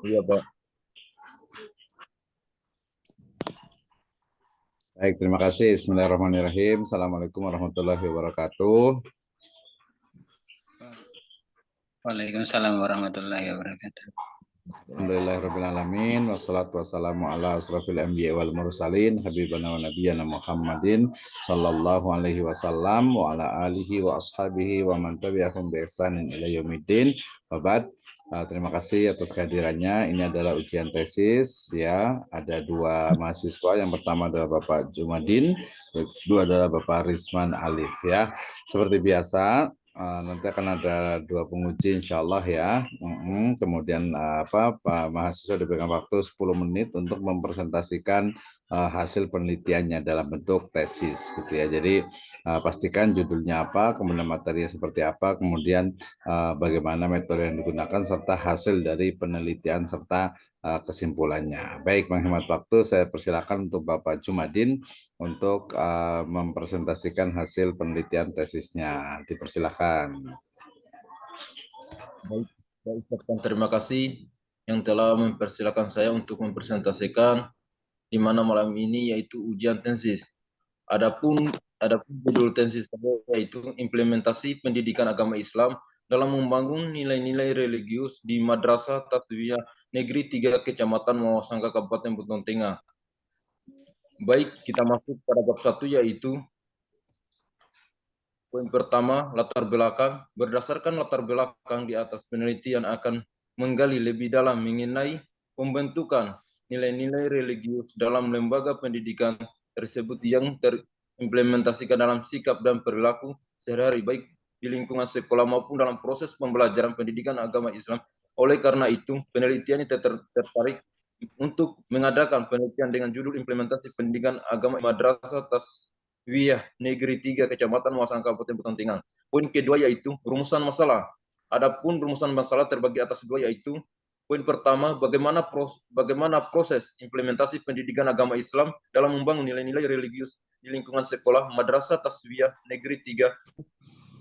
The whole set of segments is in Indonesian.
Iya, Pak. Baik, terima kasih. Bismillahirrahmanirrahim. Assalamualaikum warahmatullahi wabarakatuh. Waalaikumsalam warahmatullahi wabarakatuh. Alhamdulillahirrahmanirrahim. Wassalatu wassalamu ala asrafil anbiya wal mursalin habibana wa nabiyana Muhammadin sallallahu alaihi wasallam wa ala alihi wa ashabihi wa man tabi'ahum bi ihsanin ila yaumiddin. Bapak, terima kasih atas kehadirannya. Ini adalah ujian tesis ya. Ada dua mahasiswa. Yang pertama adalah Bapak Jumadin, kedua adalah Bapak Rizman Alif ya. Seperti biasa, nanti akan ada dua penguji insya Allah ya. Kemudian Pak mahasiswa diberikan waktu 10 menit untuk mempresentasikan hasil penelitiannya dalam bentuk tesis gitu ya. Jadi pastikan judulnya apa, kemudian materinya seperti apa, kemudian bagaimana metode yang digunakan serta hasil dari penelitian serta kesimpulannya. Baik, menghemat waktu saya persilakan untuk Bapak Jumadin untuk mempresentasikan hasil penelitian tesisnya. Dipersilakan. Baik, saya ucapkan terima kasih yang telah mempersilakan saya untuk mempresentasikan di mana malam ini yaitu ujian tesis. Adapun judul tesis saya yaitu implementasi pendidikan agama Islam dalam membangun nilai-nilai religius di Madrasah Tasawiyah Negeri 3 Kecamatan Mawasangka Kabupaten Buton Tengah. Baik, kita masuk pada bab 1 yaitu poin pertama, latar belakang. Berdasarkan latar belakang di atas, penelitian akan menggali lebih dalam mengenai pembentukan nilai-nilai religius dalam lembaga pendidikan tersebut yang terimplementasikan dalam sikap dan perilaku sehari-hari, baik di lingkungan sekolah maupun dalam proses pembelajaran pendidikan agama Islam. Oleh karena itu, penelitian ini tertarik untuk mengadakan penelitian dengan judul implementasi pendidikan agama Madrasah Tasawiyah Negeri 3 Kecamatan Mawasangka Kabupaten Buton Tengah. Poin kedua yaitu rumusan masalah. Adapun rumusan masalah terbagi atas dua yaitu poin pertama, bagaimana proses implementasi pendidikan agama Islam dalam membangun nilai-nilai religius di lingkungan sekolah Madrasah Tasawiyah Negeri 3.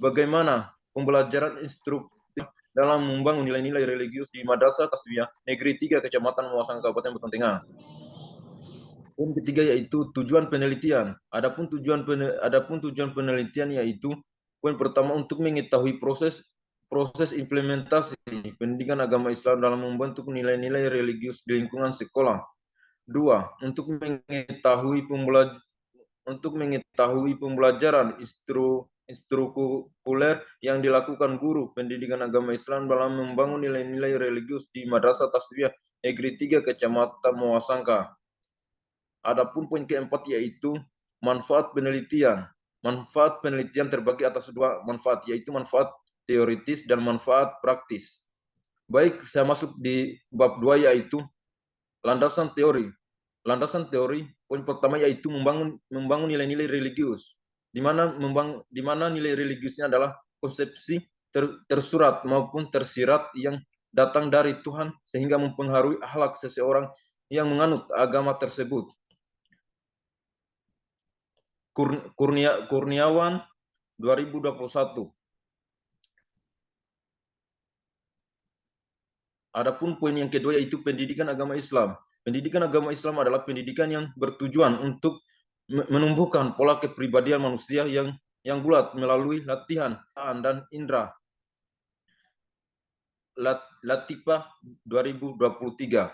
Bagaimana pembelajaran instruktif dalam membangun nilai-nilai religius di Madrasah Tasawiyah Negeri 3 Kecamatan Mawasangka Kabupaten Buton Tengah. Poin ketiga yaitu tujuan penelitian. Adapun tujuan penelitian yaitu poin pertama untuk mengetahui proses implementasi pendidikan agama Islam dalam membentuk nilai-nilai religius di lingkungan sekolah. Dua, untuk mengetahui pembelajaran instrukturer yang dilakukan guru pendidikan agama Islam dalam membangun nilai-nilai religius di Madrasah Tasawiyah Negeri 3 Kecamatan Mawasangka. Adapun poin keempat yaitu manfaat penelitian. Manfaat penelitian terbagi atas dua manfaat, yaitu manfaat teoritis dan manfaat praktis. Baik, saya masuk di bab 2 yaitu landasan teori. Landasan teori, poin pertama yaitu membangun nilai-nilai religius. Di mana nilai religiusnya adalah konsepsi tersurat maupun tersirat yang datang dari Tuhan sehingga mempengaruhi akhlak seseorang yang menganut agama tersebut. Kurniawan 2021. Adapun poin yang kedua yaitu pendidikan agama Islam. Pendidikan agama Islam adalah pendidikan yang bertujuan untuk menumbuhkan pola kepribadian manusia yang bulat melalui latihan dan indera. Latifah 2023.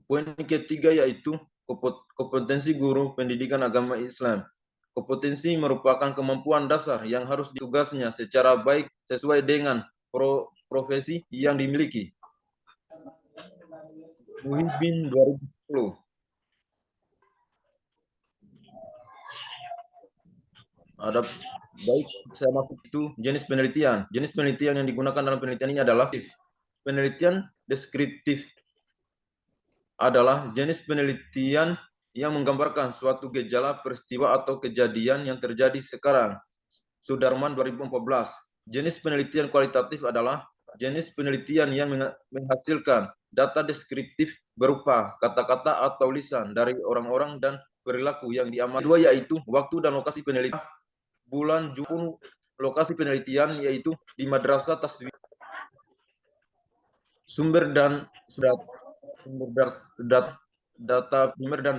Poin ketiga yaitu kompetensi guru pendidikan agama Islam. Kompetensi merupakan kemampuan dasar yang harus ditugasnya secara baik sesuai dengan profesi yang dimiliki. Muhyiddin 2010. Baik, saya masuk itu jenis penelitian. Jenis penelitian yang digunakan dalam penelitian ini adalah penelitian deskriptif. Adalah jenis penelitian yang menggambarkan suatu gejala, peristiwa, atau kejadian yang terjadi sekarang. Sudarman 2014. Jenis penelitian kualitatif adalah jenis penelitian yang menghasilkan data deskriptif berupa kata-kata atau lisan dari orang-orang dan perilaku yang diamati. Kedua yaitu waktu dan lokasi penelitian. bulan Juni lokasi penelitian yaitu di Madrasah Taswiyah. Sumber dan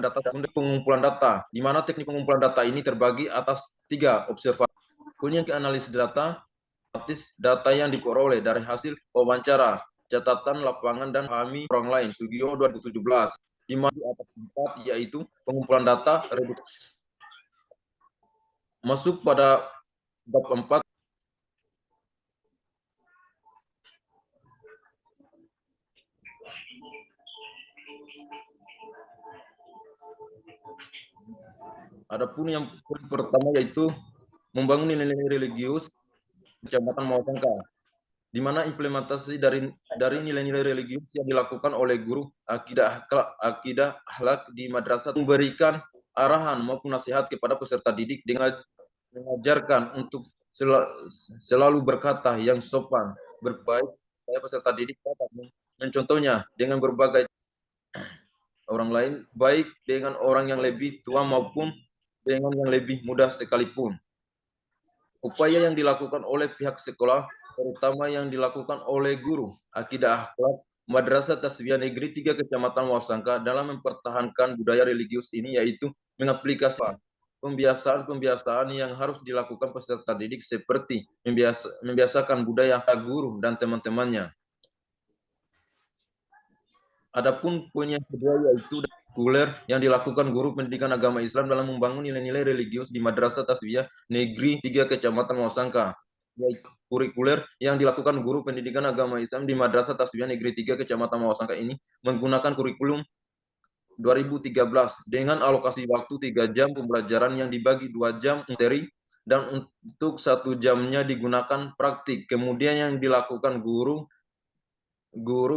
data untuk pengumpulan data, di mana teknik pengumpulan data ini terbagi atas 3 observasi. Kemudian analisis data yang diperoleh dari hasil wawancara, catatan lapangan dan pahami orang lain. Sugio 2017. Di mana di atas 4 yaitu pengumpulan data masuk pada bab 4. Adapun yang pertama yaitu membangun nilai-nilai religius Kecamatan Mawasangka, di mana implementasi dari nilai-nilai religius yang dilakukan oleh guru akidah akhlak di madrasah memberikan arahan maupun nasihat kepada peserta didik dengan mengajarkan untuk selalu berkata yang sopan, berbaik, supaya peserta didik dapat mencontohnya dengan berbagai orang lain, baik dengan orang yang lebih tua maupun dengan yang lebih muda sekalipun. Upaya yang dilakukan oleh pihak sekolah, terutama yang dilakukan oleh guru akidah akhlak Madrasah Taswiyah Negeri 3 Kecamatan Mawasangka dalam mempertahankan budaya religius ini, yaitu mengaplikasikan pembiasaan yang harus dilakukan peserta didik seperti membiasakan budaya guru dan teman-temannya. Adapun poin yang kedua yaitu kurikuler yang dilakukan guru pendidikan agama Islam dalam membangun nilai-nilai religius di Madrasah Taswiyah Negeri 3 Kecamatan Mawasangka. Yaitu kurikuler yang dilakukan guru pendidikan agama Islam di Madrasah Taswiyah Negeri 3 Kecamatan Mawasangka ini menggunakan kurikulum 2013 dengan alokasi waktu 3 jam pembelajaran yang dibagi 2 jam materi dan untuk 1 jamnya digunakan praktik. Kemudian yang dilakukan guru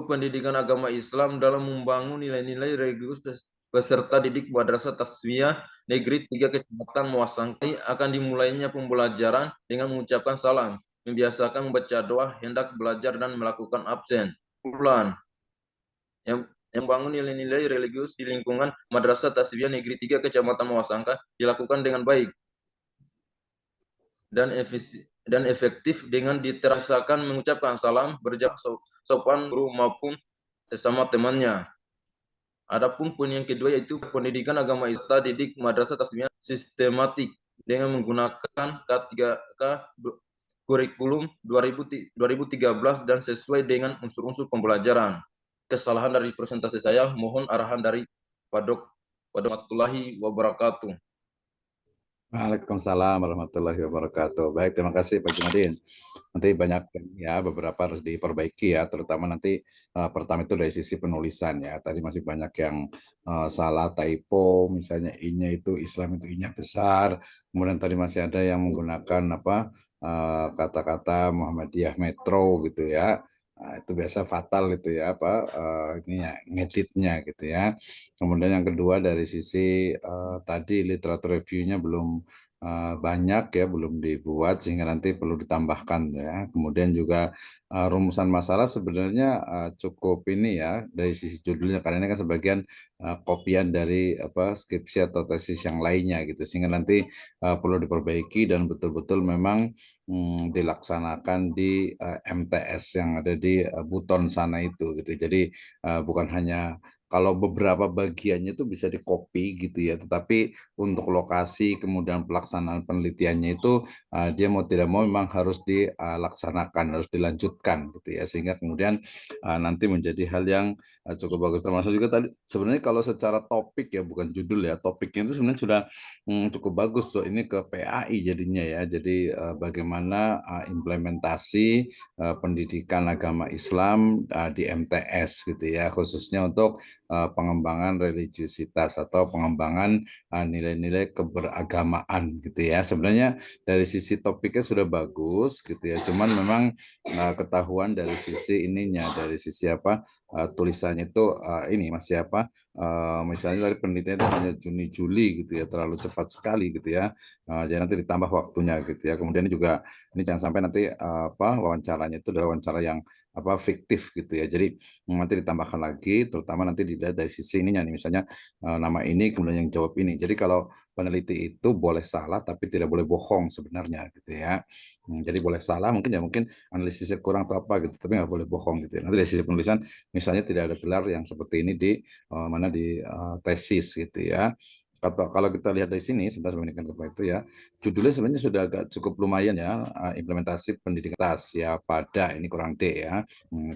pendidikan agama Islam dalam membangun nilai-nilai religius peserta didik Madrasah Taswiyah Negeri 3 Kecamatan Mawasangka akan dimulainya pembelajaran dengan mengucapkan salam, membiasakan membaca doa, hendak belajar dan melakukan absen. Bulan yang membangun nilai-nilai religius di lingkungan Madrasah Taswiyah Negeri 3 Kecamatan Mawasangka dilakukan dengan baik dan efektif dengan diterasakan mengucapkan salam, berjarak sopan guru maupun sesama temannya. Adapun poin yang kedua yaitu pendidikan agama Islam didik Madrasah Taswiyah sistematik dengan menggunakan K3K kurikulum 2013 dan sesuai dengan unsur-unsur pembelajaran. Kesalahan dari presentasi saya, mohon arahan dari Pak Dok. Warahmatullahi wabarakatuh. Waalaikumsalam warahmatullahi wabarakatuh. Baik, terima kasih Pak Jumadin. Nanti banyak ya, beberapa harus diperbaiki ya, terutama nanti pertama itu dari sisi penulisan ya. Tadi masih banyak yang salah, typo, misalnya I-nya itu Islam itu I-nya besar. Kemudian tadi masih ada yang menggunakan apa kata-kata Muhammadiyah Metro gitu ya. Nah, itu biasa fatal gitu ya, apa ini ya ngeditnya gitu ya. Kemudian yang kedua dari sisi tadi literatur review-nya belum banyak ya, belum dibuat sehingga nanti perlu ditambahkan ya. Kemudian juga rumusan masalah sebenarnya cukup ini ya dari sisi judulnya, karena ini kan sebagian kopian dari apa skripsi atau tesis yang lainnya gitu, sehingga nanti perlu diperbaiki dan betul-betul memang dilaksanakan di MTS yang ada di Buton sana itu gitu. Jadi bukan hanya kalau beberapa bagiannya itu bisa di-copy gitu ya, tetapi untuk lokasi kemudian pelaksanaan penelitiannya itu dia mau tidak mau memang harus dilaksanakan, harus dilanjutkan gitu ya, sehingga kemudian nanti menjadi hal yang cukup bagus. Termasuk juga tadi sebenarnya kalau secara topik ya, bukan judul ya, topiknya itu sebenarnya sudah cukup bagus. So ini ke PAI jadinya ya. Jadi bagaimana implementasi pendidikan agama Islam di MTS gitu ya, khususnya untuk pengembangan religiusitas atau pengembangan nilai-nilai keberagamaan gitu ya. Sebenarnya dari sisi topiknya sudah bagus gitu ya, cuman memang ketahuan dari sisi ininya, dari sisi apa tulisannya itu ini masih apa misalnya dari penelitian itu hanya Juni-Juli gitu ya, terlalu cepat sekali gitu ya. Jadi nanti ditambah waktunya gitu ya. Kemudian juga ini jangan sampai nanti apa wawancaranya itu adalah wawancara yang apa fiktif gitu ya. Jadi nanti ditambahkan lagi, terutama nanti dilihat dari sisi ininya nih, misalnya nama ini kemudian yang jawab ini. Jadi kalau peneliti itu boleh salah tapi tidak boleh bohong sebenarnya gitu ya. Jadi boleh salah mungkin analisisnya kurang atau apa gitu, tapi nggak boleh bohong gitu ya. Nanti dari sisi penulisan misalnya tidak ada gelar yang seperti ini di tesis gitu ya. Kalau kita lihat dari sini, sebentar membandingkan ke itu ya, judulnya sebenarnya sudah agak cukup lumayan ya, implementasi pendidikan atas ya pada ini kurang D ya,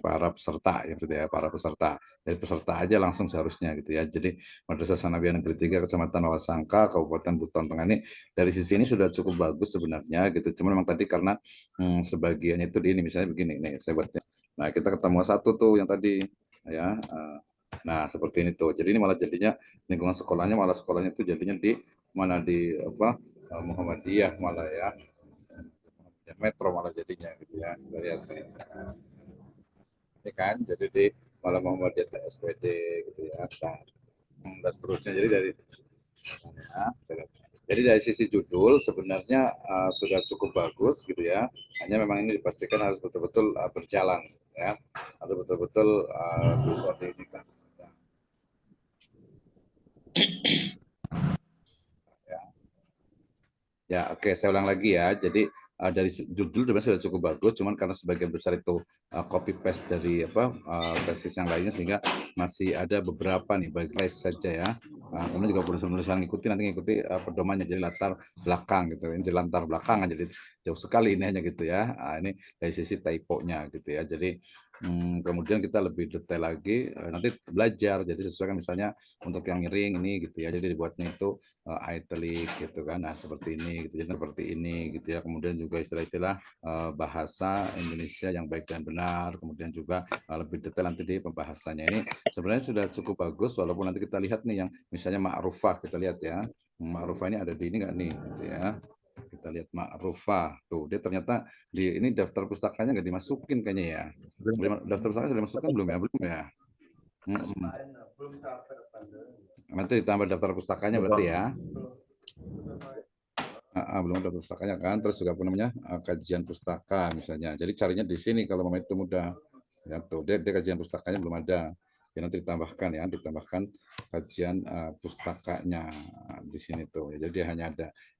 para peserta ya maksudnya ya, para peserta. Dari peserta aja langsung seharusnya gitu ya. Jadi Madrasah Sanawiyah Negeri 3 Kecamatan Wawasangka, Kabupaten Buton Tengah ini dari sisi ini sudah cukup bagus sebenarnya gitu. Cuma memang tadi karena sebagian itu di ini misalnya begini nih saya buatnya. Nah, kita ketemu satu tuh yang tadi ya. Nah, seperti ini tuh. Jadi ini malah jadinya lingkungan sekolahnya malah sekolahnya itu jadinya di mana di apa Muhammadiyah malah ya. Metro malah jadinya gitu ya. Lihat ini kan jadi di malah Muhammadiyah SPD gitu ya. Dan seterusnya. Jadi dari jadi dari sisi judul sebenarnya sudah cukup bagus gitu ya. Hanya memang ini dipastikan harus betul-betul berjalan ya. Harus betul-betul bisa diinginkan. Ya, oke, saya ulang lagi ya. Jadi dari judul sudah cukup bagus, cuman karena sebagian besar itu copy paste dari tesis yang lainnya sehingga masih ada beberapa nih bagian saja ya. Kemudian juga penulisan ngikuti nanti ngikuti pedomannya jadi latar belakang gitu. Ini jadi latar belakang jadi jauh sekali ini hanya gitu ya. Ini dari sisi typo-nya gitu ya. Jadi kemudian kita lebih detail lagi nanti belajar. Jadi sesuaikan misalnya untuk yang miring ini gitu ya. Jadi dibuatnya itu italic gitu kan. Nah, seperti ini gitu. Jadi seperti ini gitu ya. Kemudian juga istilah-istilah bahasa Indonesia yang baik dan benar. Kemudian juga lebih detail nanti di pembahasannya. Ini sebenarnya sudah cukup bagus walaupun nanti kita lihat nih yang misalnya ma'rufah kita lihat ya. Ma'rufah ini ada di ini enggak nih gitu ya. Kita lihat ma'rufah tuh dia ternyata di ini daftar pustakanya nggak dimasukin kayaknya ya. Daftar pustakanya sudah dimasukkan belum ya? Belum ya. Nanti ditambah daftar pustakanya berarti ya. Belum ada pustakanya kan, terus juga kajian pustaka misalnya. Jadi carinya di sini kalau mau itu mudah. Ya tuh, dia kajian pustakanya belum ada. Ya nanti ditambahkan kajian pustakanya di sini tuh. Ya, jadi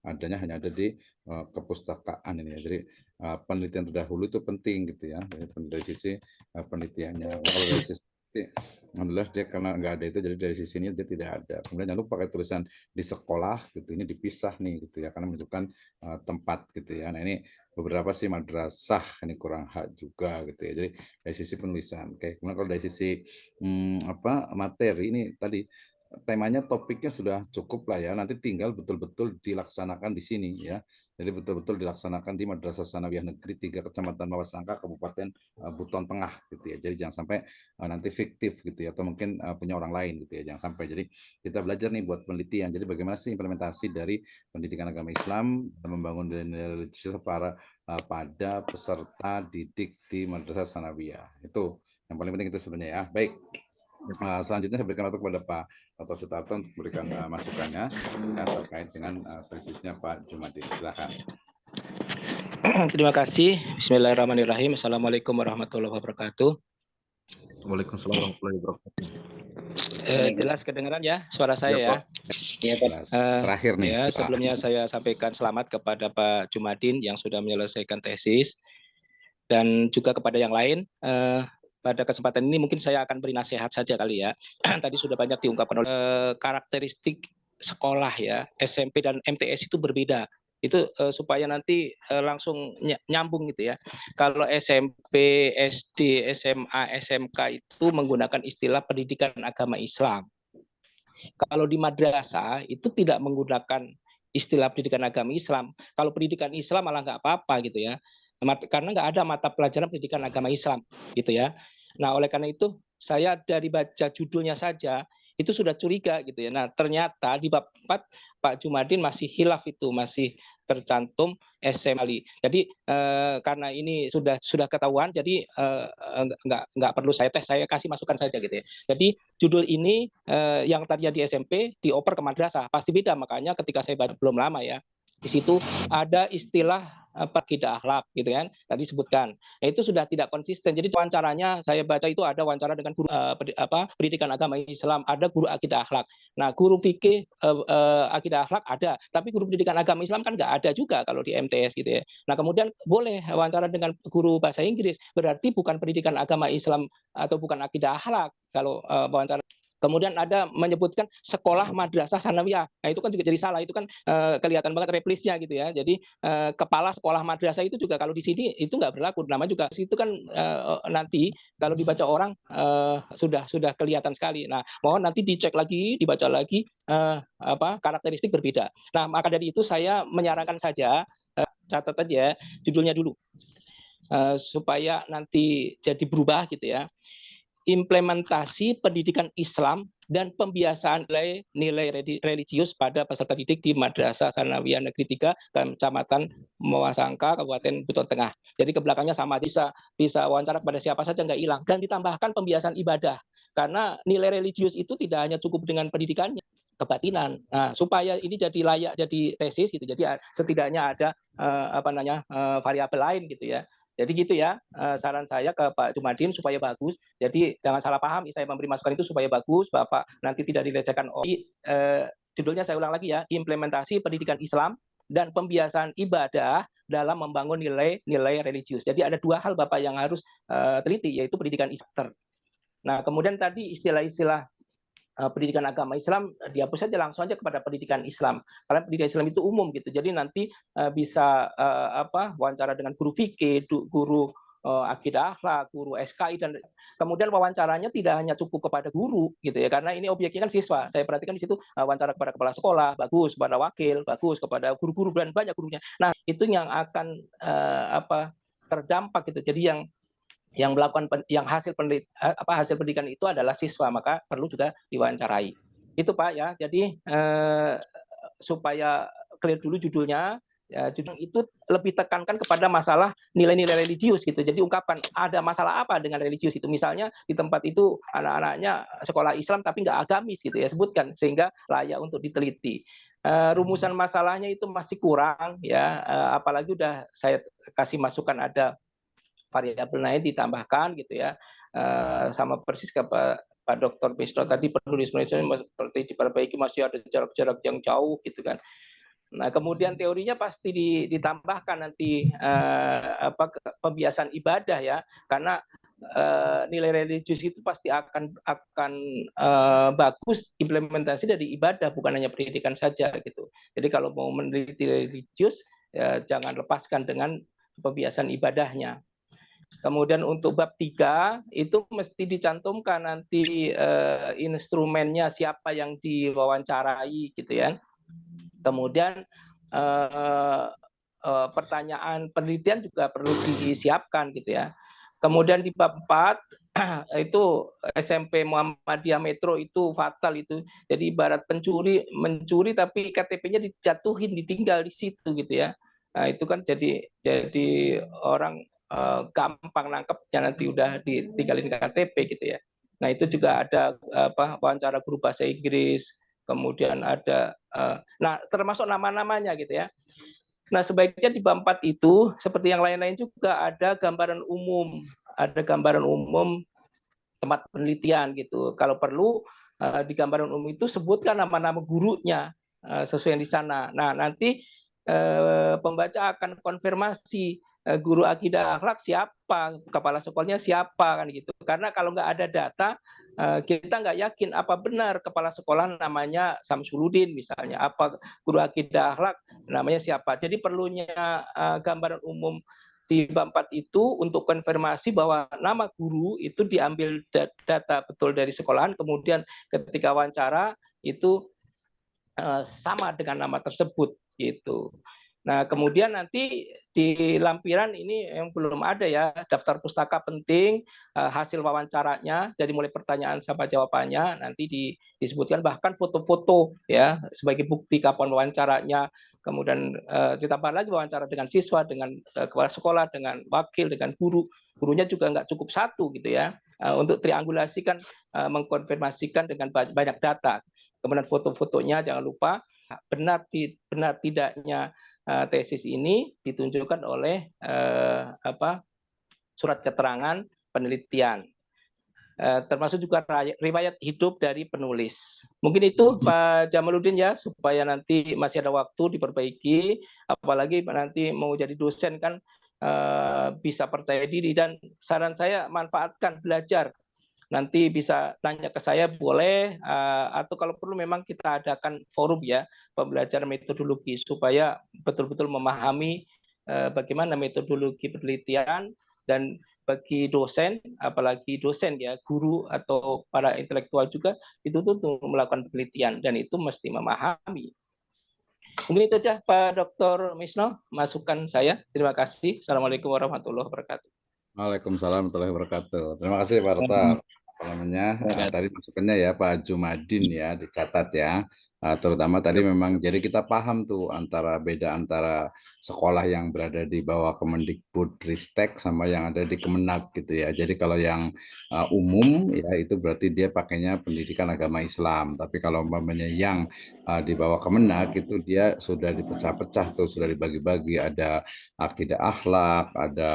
adanya hanya ada di kepustakaan ini ya. Jadi penelitian terdahulu itu penting gitu ya. Dari sisi penelitiannya. Kalau dari sisi adalah dia karena nggak ada itu jadi dari sisi ini dia tidak ada. Kemudian jangan lupa pakai tulisan di sekolah gitu ini dipisah nih gitu ya karena menunjukkan tempat gitu ya. Nah ini beberapa sih madrasah ini kurang hak juga gitu ya. Jadi dari sisi penulisan. Oke. Kemudian kalau dari sisi materi ini tadi temanya topiknya sudah cukup lah ya. Nanti tinggal betul-betul dilaksanakan di sini ya. Jadi betul-betul dilaksanakan di Madrasah Sanawiyah Negeri 3 Kecamatan Wawasangka Kabupaten Buton Tengah gitu ya. Jadi jangan sampai nanti fiktif gitu ya atau mungkin punya orang lain gitu ya. Jangan sampai. Jadi kita belajar nih buat penelitian. Jadi bagaimana sih implementasi dari pendidikan agama Islam dan membangun nilai religius pada peserta didik di Madrasah Sanawiyah. Itu yang paling penting itu sebenarnya ya. Baik. Selanjutnya saya berikan waktu kepada Pak Dr. Sutarto untuk memberikan masukannya terkait dengan tesisnya Pak Jumadin. Silakan. Terima kasih. Bismillahirrahmanirrahim. Assalamualaikum warahmatullahi wabarakatuh. Waalaikumsalam warahmatullahi wabarakatuh. Jelas kedengaran ya suara saya ya? Iya, Pak. Terakhir nih. Ya, sebelumnya saya sampaikan selamat kepada Pak Jumadin yang sudah menyelesaikan tesis dan juga kepada yang lain. Pada kesempatan ini mungkin saya akan beri nasihat saja kali ya. Tadi sudah banyak diungkapkan oleh karakteristik sekolah ya, SMP dan MTS itu berbeda. Itu supaya nanti langsung nyambung gitu ya. Kalau SMP, SD, SMA, SMK itu menggunakan istilah pendidikan agama Islam. Kalau di madrasah itu tidak menggunakan istilah pendidikan agama Islam. Kalau pendidikan Islam malah nggak apa-apa gitu ya. Karena nggak ada mata pelajaran pendidikan agama Islam gitu ya. Nah oleh karena itu saya dari baca judulnya saja itu sudah curiga gitu ya. Nah ternyata di bab 4 Pak Jumadin masih hilaf itu, masih tercantum SMA. Jadi karena ini sudah ketahuan, jadi nggak perlu saya tes, saya kasih masukan saja gitu ya. Jadi judul ini yang tadinya di SMP dioper ke madrasah pasti beda, makanya ketika saya baca belum lama ya di situ ada istilah akidah akhlak gitu kan tadi sebutkan. Itu sudah tidak konsisten. Jadi wawancaranya saya baca itu ada wawancara dengan guru pendidikan agama Islam, ada guru akidah akhlak. Nah, guru fikih akidah akhlak ada, tapi guru pendidikan agama Islam kan nggak ada juga kalau di MTS gitu ya. Nah, kemudian boleh wawancara dengan guru bahasa Inggris, berarti bukan pendidikan agama Islam atau bukan akidah akhlak kalau wawancara. Kemudian ada menyebutkan sekolah madrasah sanawiyah. Nah, itu kan juga jadi salah. Itu kan kelihatan banget replisnya gitu ya. Jadi kepala sekolah madrasah itu juga kalau di sini itu nggak berlaku. Nama juga itu kan nanti kalau dibaca orang sudah kelihatan sekali. Nah, mohon nanti dicek lagi, dibaca lagi karakteristik berbeda. Nah, maka dari itu saya menyarankan saja catat aja judulnya dulu supaya nanti jadi berubah gitu ya. Implementasi pendidikan Islam dan pembiasaan nilai religius pada peserta didik di Madrasah Sanawiyah Negeri 3 Kecamatan Mawasangka Kabupaten Buton Tengah. Jadi ke belakangnya sama, bisa wawancara kepada siapa saja nggak hilang, dan ditambahkan pembiasaan ibadah karena nilai religius itu tidak hanya cukup dengan pendidikannya, kebatinan. Nah, supaya ini jadi layak jadi tesis gitu. Jadi setidaknya ada variabel lain gitu ya. Jadi gitu ya, saran saya ke Pak Jumadin supaya bagus. Jadi jangan salah paham, saya memberi masukan itu supaya bagus, Bapak nanti tidak dilecehkan. Judulnya saya ulang lagi ya, implementasi pendidikan Islam dan pembiasaan ibadah dalam membangun nilai religius. Jadi ada dua hal Bapak yang harus teliti, yaitu pendidikan Islam. Nah, kemudian tadi istilah-istilah pendidikan agama Islam dihapus saja, langsung aja kepada pendidikan Islam, karena pendidikan Islam itu umum gitu. Jadi nanti bisa wawancara dengan guru fikih, guru akidah akhlak, guru SKI, dan kemudian wawancaranya tidak hanya cukup kepada guru gitu ya, karena ini objeknya kan siswa. Saya perhatikan di situ wawancara kepada kepala sekolah bagus, kepada wakil bagus, kepada guru-guru dan banyak gurunya. Nah, itu yang akan terdampak gitu. Jadi yang melakukan hasil pendidikan itu adalah siswa, maka perlu juga diwawancarai. Itu Pak ya. Jadi supaya clear dulu judulnya, judul itu lebih tekankan kepada masalah nilai-nilai religius gitu. Jadi ungkapkan ada masalah apa dengan religius itu. Misalnya di tempat itu anak-anaknya sekolah Islam tapi nggak agamis gitu ya, sebutkan sehingga layak untuk diteliti. Rumusan masalahnya itu masih kurang ya, apalagi udah saya kasih masukan ada variabel lain ditambahkan gitu ya, sama persis ke Pak Dr. Bisno tadi, penulis-penulisnya seperti diperbaiki, masih ada jarak-jarak yang jauh gitu kan. Nah, kemudian teorinya pasti ditambahkan nanti pembiasaan ibadah ya, karena nilai religius itu pasti akan bagus implementasi dari ibadah, bukan hanya pendidikan saja gitu. Jadi kalau mau meneliti religius ya, jangan lepaskan dengan pembiasaan ibadahnya. Kemudian untuk bab 3 itu mesti dicantumkan nanti instrumennya, siapa yang diwawancarai gitu ya. Kemudian pertanyaan penelitian juga perlu disiapkan gitu ya. Kemudian di bab 4 itu SMP Muhammadiyah Metro itu fatal itu. Jadi ibarat mencuri tapi KTP-nya dijatuhin, ditinggal di situ gitu ya. Nah, itu kan jadi orang gampang nangkepnya, nanti udah ditinggalin KTP gitu ya. Nah, itu juga ada wawancara guru bahasa Inggris, kemudian ada termasuk nama-namanya gitu ya. Nah, sebaiknya di bab 4 itu seperti yang lain-lain juga ada gambaran umum, tempat penelitian gitu. Kalau perlu di gambaran umum itu sebutkan nama-nama gurunya sesuai yang di sana. Nah, nanti pembaca akan konfirmasi guru akidah akhlak siapa, kepala sekolahnya siapa kan gitu. Karena kalau nggak ada data, kita nggak yakin apa benar kepala sekolah namanya Samsuluddin misalnya, apa guru akidah akhlak namanya siapa. Jadi perlunya gambaran umum di bab 4 itu untuk konfirmasi bahwa nama guru itu diambil data betul dari sekolahan, kemudian ketika wawancara itu sama dengan nama tersebut gitu. Nah, kemudian nanti di lampiran ini yang belum ada ya, daftar pustaka penting, hasil wawancaranya, jadi mulai pertanyaan sampai jawabannya nanti disebutkan, bahkan foto-foto ya sebagai bukti kapan wawancaranya. Kemudian ditambah lagi wawancara dengan siswa, dengan kepala sekolah, dengan wakil, dengan guru. Gurunya juga nggak cukup satu gitu ya, untuk triangulasikan, mengkonfirmasikan dengan banyak data. Kemudian foto-fotonya jangan lupa, benar tidaknya tesis ini ditunjukkan oleh surat keterangan penelitian. Termasuk juga riwayat hidup dari penulis. Mungkin itu Pak Jamaluddin ya, supaya nanti masih ada waktu diperbaiki, apalagi nanti mau jadi dosen kan bisa percaya diri, dan saran saya manfaatkan belajar. Nanti bisa tanya ke saya boleh, atau kalau perlu memang kita adakan forum ya, pembelajaran metodologi, supaya betul-betul memahami bagaimana metodologi penelitian. Dan bagi dosen, apalagi dosen ya, guru atau para intelektual juga, itu tuh untuk melakukan penelitian, dan itu mesti memahami. Mungkin itu aja Pak Dr. Misno, masukan saya. Terima kasih. Assalamualaikum warahmatullahi wabarakatuh. Waalaikumsalam warahmatullahi wabarakatuh. Terima kasih Pak Rotar. Tadi masukannya ya Pak Jumadin ya, dicatat ya. Terutama tadi memang jadi kita paham tuh beda antara sekolah yang berada di bawah Kemendikbudristek sama yang ada di Kemenag gitu ya. Jadi kalau yang umum ya itu berarti dia pakainya pendidikan agama Islam. Tapi kalau umpamanya yang di bawah Kemenag itu dia sudah dipecah-pecah tuh, sudah dibagi-bagi, ada akidah akhlak, ada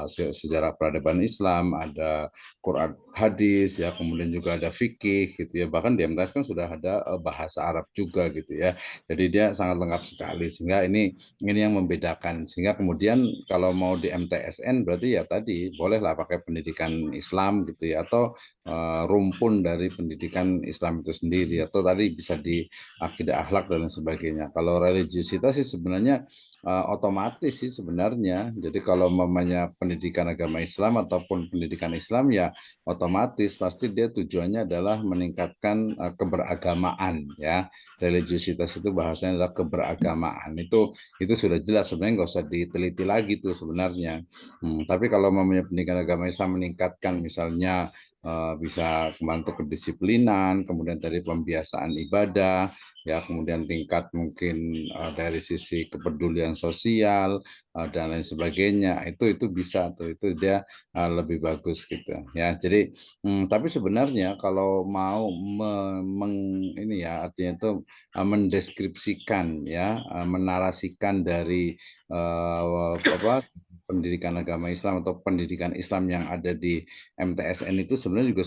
sejarah peradaban Islam, ada Quran hadis ya, kemudian juga ada fikih gitu ya, bahkan di MTS kan sudah ada bahasa Arab juga gitu ya, jadi dia sangat lengkap sekali, sehingga ini yang membedakan. Sehingga kemudian kalau mau di MTSN berarti ya tadi bolehlah pakai pendidikan Islam gitu ya, atau rumpun dari pendidikan Islam itu sendiri, atau tadi bisa di akidah akhlak dan sebagainya. Kalau religiusitas sih sebenarnya otomatis sih sebenarnya. Jadi kalau mamanya pendidikan agama Islam ataupun pendidikan Islam ya otomatis pasti dia tujuannya adalah meningkatkan keberagamaan ya. Religiusitas itu bahasanya adalah keberagamaan. Itu sudah jelas, sebenarnya nggak usah diteliti lagi tuh sebenarnya. Tapi kalau mamanya pendidikan agama Islam meningkatkan misalnya bisa membantu kedisiplinan, kemudian tadi pembiasaan ibadah, ya kemudian tingkat mungkin dari sisi kepedulian sosial dan lain sebagainya, itu bisa tuh, itu dia lebih bagus gitu ya. Jadi tapi sebenarnya kalau mau ini ya artinya itu mendeskripsikan ya, menarasikan dari pendidikan agama Islam atau pendidikan Islam yang ada di MTSN itu sebenarnya juga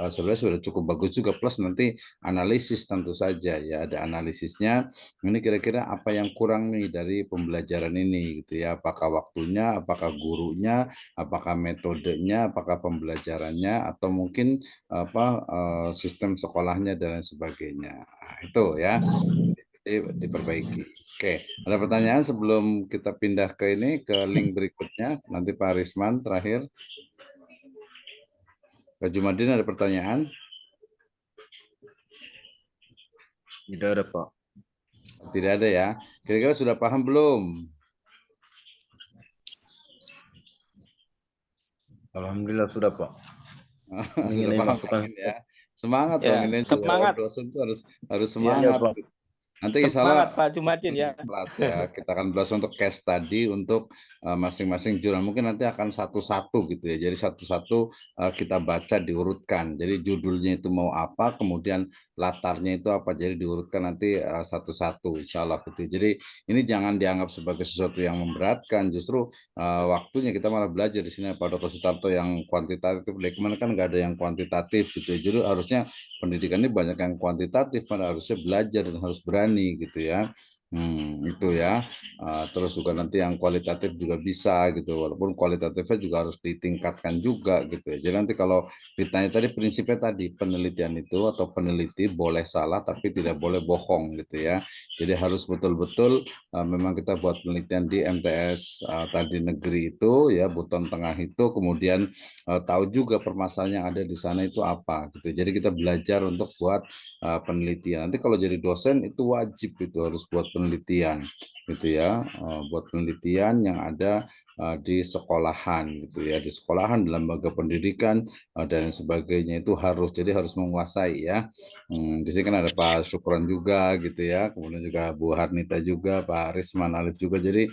sudah cukup bagus juga, plus nanti analisis tentu saja ya, ada analisisnya. Ini kira-kira apa yang kurang nih dari pembelajaran ini gitu ya, apakah waktunya, apakah gurunya, apakah metodenya, apakah pembelajarannya, atau mungkin sistem sekolahnya dan lain sebagainya. Nah, itu ya diperbaiki. Oke, ada pertanyaan sebelum kita pindah ke link berikutnya, nanti Pak Risman terakhir. Pak Jumadin ada pertanyaan? Tidak ada Pak. Tidak ada ya. Kira-kira sudah paham belum? Alhamdulillah sudah Pak. Sudah paham ya. Semangat ya, dong, ini semangat. dosen itu harus semangat. Iya, Nanti semangat Pak Jumadin ya. Kelas ya, kita akan bahas untuk case study untuk masing-masing jurnal. Mungkin nanti akan satu-satu gitu ya. Jadi satu-satu kita baca diurutkan. Jadi judulnya itu mau apa, kemudian latarnya itu apa. Jadi diurutkan nanti satu-satu, insya Allah gitu. Jadi ini jangan dianggap sebagai sesuatu yang memberatkan. Justru waktunya kita malah belajar di sini Pak Dr. Sutarto yang kuantitatif. Dari kemana kan nggak ada yang kuantitatif gitu ya. Jadi harusnya pendidikan ini banyak yang kuantitatif, pada harusnya belajar dan harus berani gitu ya. Itu ya. Terus juga nanti yang kualitatif juga bisa gitu, walaupun kualitatifnya juga harus ditingkatkan juga gitu ya. Jadi nanti kalau ditanya tadi prinsipnya tadi, penelitian itu atau peneliti boleh salah tapi tidak boleh bohong gitu ya. Jadi harus betul-betul memang kita buat penelitian di MTS tadi negeri itu ya, Buton Tengah itu, kemudian tahu juga permasalahan yang ada di sana itu apa gitu. Jadi kita belajar untuk buat penelitian. Nanti kalau jadi dosen itu wajib itu harus buat penelitian gitu ya, buat penelitian yang ada di sekolahan gitu ya, di sekolahan, dalam lembaga pendidikan dan sebagainya itu harus, jadi harus menguasai ya. Di sini kan ada Pak Syukron juga gitu ya, kemudian juga Bu Harnita juga, Pak Risman Alif juga. Jadi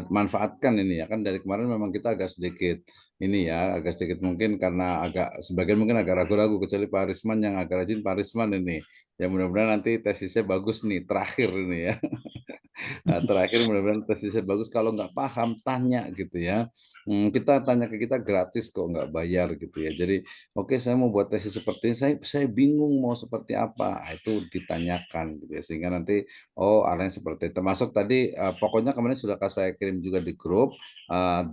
manfaatkan ini ya, kan dari kemarin memang kita agak sedikit ini ya, agak sedikit mungkin karena sebagian mungkin agak ragu-ragu, kecuali Pak Risman yang agak rajin. Pak Risman ini ya, mudah-mudahan nanti tesisnya bagus nih terakhir ini ya. Nah, terakhir mudah-mudahan tesisnya bagus. Kalau nggak paham, tanya gitu ya. Kita tanya ke kita gratis kok, nggak bayar gitu ya. Jadi, oke saya mau buat tesis seperti ini, saya bingung mau seperti apa. Nah, itu ditanyakan gitu ya. Sehingga nanti, oh arahnya seperti itu. Termasuk tadi, pokoknya kemarin sudah saya kirim juga di grup,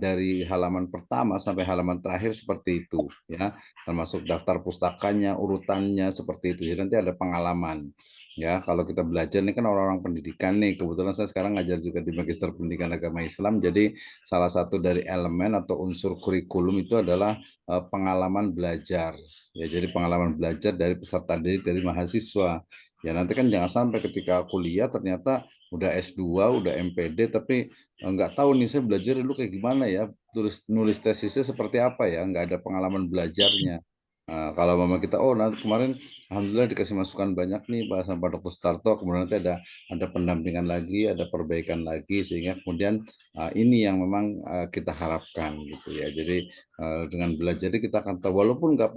dari halaman pertama sampai halaman terakhir seperti itu ya. Termasuk daftar pustakanya, urutannya seperti itu. Jadi nanti ada pengalaman. Ya, kalau kita belajar ini kan orang-orang pendidikan nih, kebetulan saya sekarang ngajar juga di Magister Pendidikan Agama Islam, jadi salah satu dari elemen atau unsur kurikulum itu adalah pengalaman belajar. Ya, jadi pengalaman belajar dari peserta didik dari mahasiswa. Ya, nanti kan jangan sampai ketika kuliah ternyata udah S2, udah MPD, tapi nggak tahu nih saya belajar dulu kayak gimana ya, nulis tesisnya seperti apa ya, nggak ada pengalaman belajarnya. Nah, kalau mama kita, oh nanti kemarin alhamdulillah dikasih masukan banyak nih Pak sama Pak Dr. Starto, kemudian nanti ada pendampingan lagi, ada perbaikan lagi, sehingga kemudian ini yang memang kita harapkan gitu ya. Jadi dengan belajar kita akan tahu, walaupun nggak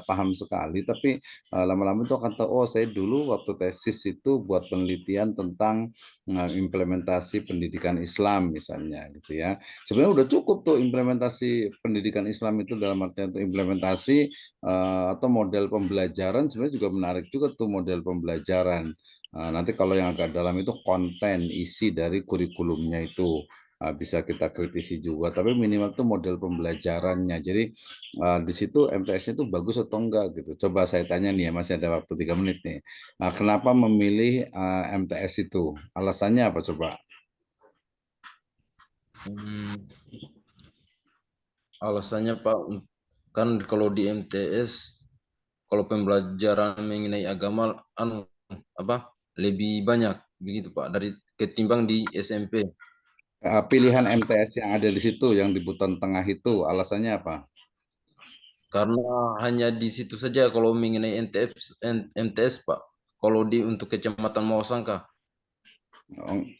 paham sekali, tapi lama-lama itu akan tahu, oh saya dulu waktu tesis itu buat penelitian tentang implementasi pendidikan Islam misalnya gitu ya. Sebenarnya udah cukup tuh implementasi pendidikan Islam itu dalam artian itu implementasi atau model pembelajaran sebenarnya juga menarik juga tuh model pembelajaran. Nanti kalau yang agak dalam itu konten isi dari kurikulumnya itu bisa kita kritisi juga, tapi minimal tuh model pembelajarannya. Jadi di situ MTS-nya itu bagus atau enggak gitu. Coba saya tanya nih ya, masih ada waktu 3 menit nih. Kenapa memilih MTS itu? Alasannya apa coba? Alasannya Pak, kan kalau di MTS, kalau pembelajaran mengenai agama lebih banyak begitu Pak dari ketimbang di SMP. Pilihan MTS yang ada di situ, yang di Buton Tengah itu, alasannya apa? Karena hanya di situ saja kalau mengenai MTS Pak. Kalau untuk Kecamatan Mawasangka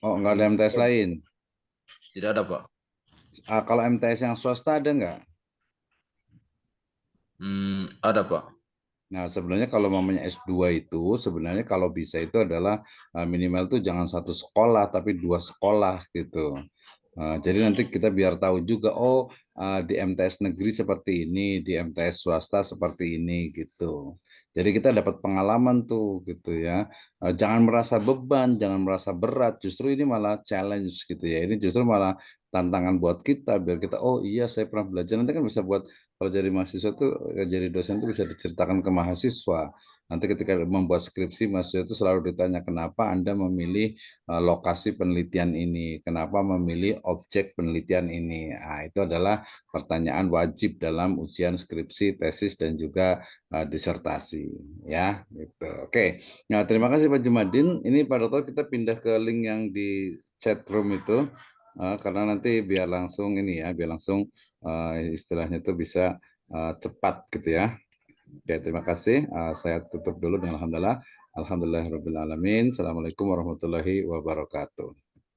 Oh, nggak ada MTS lain. tidak ada Pak. Kalau MTS yang swasta ada nggak? Ada Pak. Nah, sebenarnya kalau mamanya S2 itu, sebenarnya kalau bisa itu adalah minimal tuh jangan satu sekolah, tapi 2 sekolah gitu. Jadi nanti kita biar tahu juga, oh di MTS negeri seperti ini, di MTS swasta seperti ini gitu. Jadi kita dapat pengalaman tuh gitu ya. Jangan merasa beban, jangan merasa berat, justru ini malah challenge gitu ya. Ini justru malah tantangan buat kita, biar kita, oh iya saya pernah belajar, nanti kan bisa buat, kalau jadi mahasiswa tuh, jadi dosen tuh bisa diceritakan ke mahasiswa. Nanti ketika membuat skripsi, mahasiswa itu selalu ditanya, kenapa Anda memilih lokasi penelitian ini, kenapa memilih objek penelitian ini. Nah, itu adalah pertanyaan wajib dalam ujian skripsi, tesis, dan juga disertasi. Ya, gitu. Oke. Nah, terima kasih Pak Jumadin. Ini Pak Dokter, kita pindah ke link yang di chat room itu. Karena nanti biar langsung ini ya, biar langsung istilahnya itu bisa cepat gitu ya. Oke, terima kasih. Saya tutup dulu dengan alhamdulillah. Alhamdulillahirabbil alamin. Assalamualaikum warahmatullahi wabarakatuh.